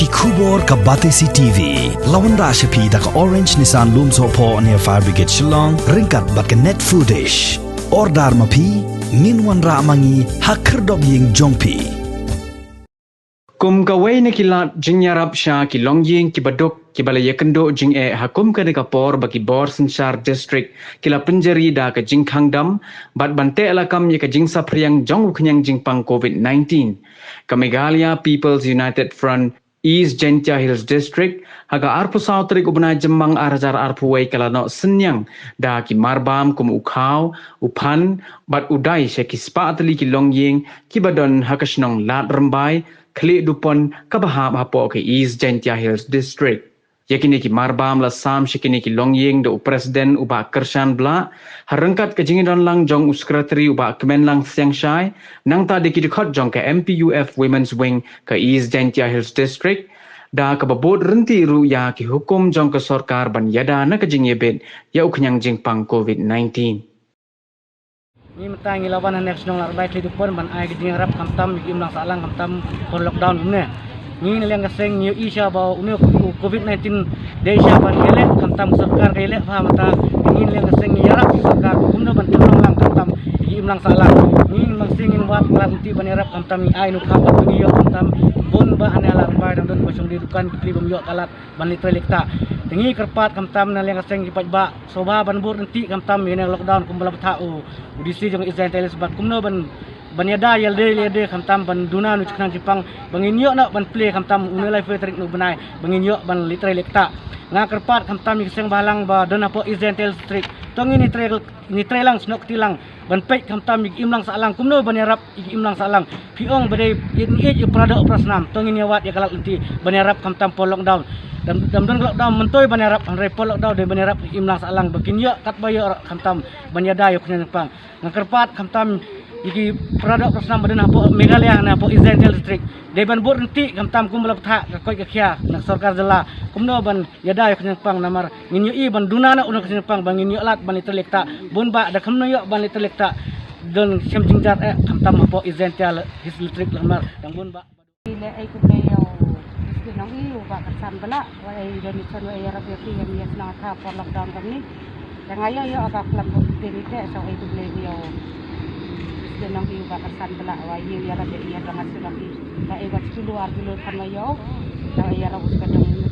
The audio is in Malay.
Kubor ka Batesi TV. Lawan Rashapi da ka Orange Nissan Lumso po near Fire Brigade Shillong. Ringkat bat ka net foodish. Ordar mapi. Minwan ra mangi hakerdog ying jongpi. Kum kawai na kilat jing yarap siya ki Longïing ki badok ki balaya kendo jing hakum ka kapor bagi bor Synñiang district kila penjeri da ka jing kangdam bat bante alakam ye ka jing sapriang jong kenyang jing pang COVID-19 ka Meghalaya People's United Front East Gentia Hills District haga arpu sautrik ubna jemang arajar arpu wai kala no Synñiang da ki Marbam kum ukhaw upan bat udai siya ki Spah Tylli ki Longïing ki badon hakasnong Ladrymbai Khliehdupon kabahap hapo ke East Gentia Hills District. Yakini ki Marbam la sam shikini ki Longïing do presiden uba kershan bla harengkat ke jingidon lang jong sekretari uba kemen lang siang syai nang ta de ki dikot jong ke Mpuf Women's Wing ke East Gentia Hills District da kababod renti ru ya ki hukum jong ke sorkar ban yada na ke jingyebet ya uknyang jingpang COVID-19. Ni matang ilawan next nong Ladrymbai Khliehdupon ban ai giding rap kamtam gi imlang salang kamtam kon lockdown ne ni leng gaseng new isha ba unu COVID-19 desha ban gele kamtam sarkar gele pha mata ni leng gaseng yarap sarkar kumno ban tulong lang kamtam gi imlang salang ni mangsingin wat lan ti ban yarap kamtam ni ai nu khapa ni yo kamtam bon ba ana Ladrymbai dang don bosong di dukan kli bom yo kalat ban litrelekta tingi kerpat kamtam na leng gaseng gi pajba soba ban bur nanti kamtam ni lockdown kumbala thau udisi jong Israel Tylli sebab kumno ban yada yelde kamtam ban duna nu chknang Jepang bangin yo na ban play kamtam unelai fetrik nu benai bangin yo ban litre lekta nga kerpat kamtam mi seng balang ba dona po Israel Tylli street tong ini trelang snok tilang ban pek kamtam mi imlang salang kumno ban yarap imlang salang piong bade ni prada operasnam tong ini wat ya kalak inti ban yarap kamtam po lockdown dam don lockdown mentoy ban yarap repol lockdown de ban yarap imlang salang bakin yo kat bayo kamtam ban yada yo knyang Jepang nga kerpat kamtam iki produk persam badan apa Meghalaya na apa Israel district de ban bor nanti kamtam kum balap tha ka koi ka khia nak sarkar jela kumno ban yada yo knyang namar nginyo i ban duna na uno knyang ban nginyo lat ban iterlekta bon ba da kamno yo ban iterlekta don semjingjar kamtam apa Israel district lamar dang bon ba ile ay ko mayo iski nang iyo ba kasan bala wa ay donison wa ay rabbi yang yes na tha for lockdown kami dang ayo yo aga club activity so ay yo dan nang iyo bakasan bala wa iyo yara de iya dangat sila ki na iwat suluar bilo kamayo na iya ra usga dang